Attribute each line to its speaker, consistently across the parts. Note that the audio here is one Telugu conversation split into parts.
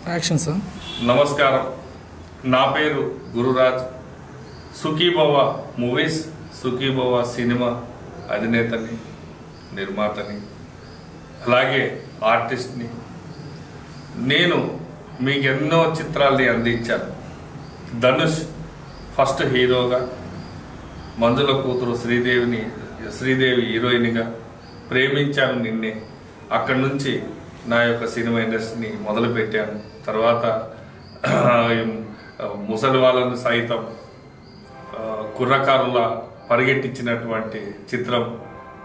Speaker 1: Action sir.
Speaker 2: నమస్కారం, నా పేరు గురురాజ్. సుఖీభవ మూవీస్, సుఖీభవ సినిమా అధినేతని, నిర్మాతని, అలాగే ఆర్టిస్ట్ని. నేను మీకు ఎన్నో చిత్రాల్ని అందించాను. ధనుష్ ఫస్ట్ హీరోగా, మంజుల కూతురు శ్రీదేవి హీరోయిన్గా, ప్రేమించాను నిన్నే, అక్కడి నుంచి నా యొక్క సినిమా ఇండస్ట్రీని మొదలుపెట్టాను. తర్వాత ముసలి వాళ్ళను సైతం కుర్రకారుల పరిగెట్టించినటువంటి చిత్రం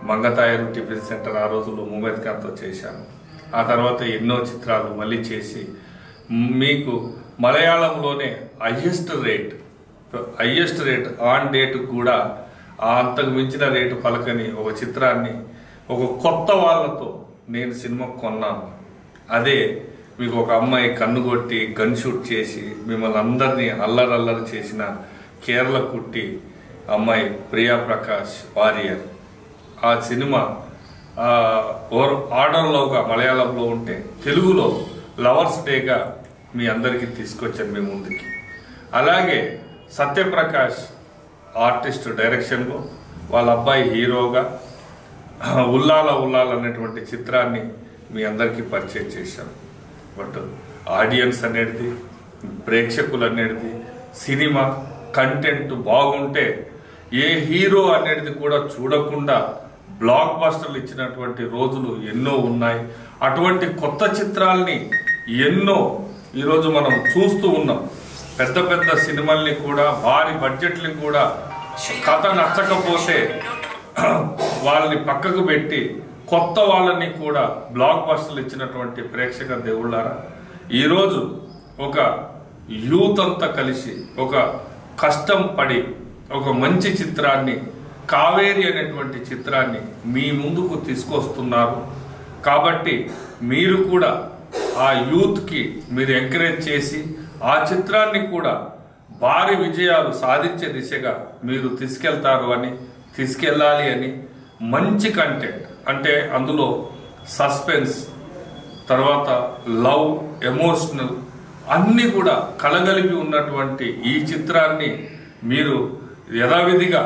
Speaker 2: మంగతాయరు టిఫిన్ సెంటర్, ఆ రోజుల్లో ముమేద్ ఖాన్తో చేశాను. ఆ తర్వాత ఎన్నో చిత్రాలు మళ్ళీ చేసి మీకు మలయాళంలోనే హయ్యెస్ట్ రేట్ ఆన్ డేట్ కూడా అంతకు మించిన రేటు పలకని ఒక చిత్రాన్ని ఒక కొత్త వాళ్ళతో నేను సినిమా కొన్నాను. అదే మీకు ఒక అమ్మాయి కన్నుగొట్టి గన్ షూట్ చేసి మిమ్మల్ని అందరినీ అల్లరల్లరి చేసిన కేరళ కుట్టి అమ్మాయి ప్రియా ప్రకాష్ వారియర్. ఆ సినిమా ఆర్డర్లోగా మలయాళంలో ఉంటే తెలుగులో లవర్స్ డేగా మీ అందరికీ తీసుకొచ్చాను మీ ముందుకి. అలాగే సత్యప్రకాష్ ఆర్టిస్ట్ డైరెక్షన్లో, వాళ్ళ అబ్బాయి హీరోగా ఉల్లాల అనేటువంటి చిత్రాన్ని మీ అందరికీ పరిచయం చేశాను. బట్ ఆడియన్స్ అనేది, ప్రేక్షకులు అనేది, సినిమా కంటెంట్ బాగుంటే ఏ హీరో అనేది కూడా చూడకుండా బ్లాక్ బస్టర్లు ఇచ్చినటువంటి రోజులు ఎన్నో ఉన్నాయి. అటువంటి కొత్త చిత్రాల్ని ఎన్నో ఈరోజు మనం చూస్తూ ఉన్నాం. పెద్ద పెద్ద సినిమాల్ని కూడా, భారీ బడ్జెట్ని కూడా కథ నచ్చకపోతే వాళ్ళని పక్కకు పెట్టి కొత్త వాళ్ళని కూడా బ్లాక్ బస్టర్లు ఇచ్చినటువంటి ప్రేక్షక దేవుళ్ళారా, ఈరోజు ఒక యూత్ అంతా కలిసి ఒక కష్టం పడి ఒక మంచి చిత్రాన్ని, కావేరి అనేటువంటి చిత్రాన్ని మీ ముందుకు తీసుకొస్తున్నారు. కాబట్టి మీరు కూడా ఆ యూత్కి మీరు ఎంకరేజ్ చేసి ఆ చిత్రాన్ని కూడా భారీ విజయాలు సాధించే దిశగా మీరు తీసుకెళ్ళాలి అని, మంచి కంటెంట్ అంటే అందులో సస్పెన్స్, తర్వాత లవ్, ఎమోషనల్ అన్నీ కూడా కలగలిపి ఉన్నటువంటి ఈ చిత్రాన్ని మీరు యథావిధిగా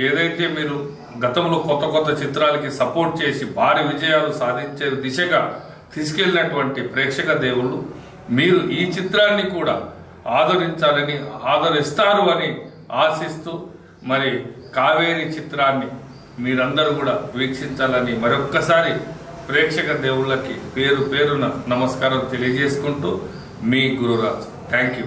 Speaker 2: ఏదైతే మీరు గతంలో కొత్త చిత్రాలకి సపోర్ట్ చేసి భారీ విజయాలు సాధించే దిశగా తీసుకెళ్ళినటువంటి ప్రేక్షక దేవుళ్ళు, మీరు ఈ చిత్రాన్ని కూడా ఆదరిస్తారు అని ఆశిస్తూ, మరి కావేరి చిత్రాన్ని మీరందరూ కూడా వీక్షించాలని మరొక్కసారి ప్రేక్షక దేవుళ్ళకి పేరున నమస్కారం తెలియజేసుకుంటూ మీ గురురాజ్. Thank you.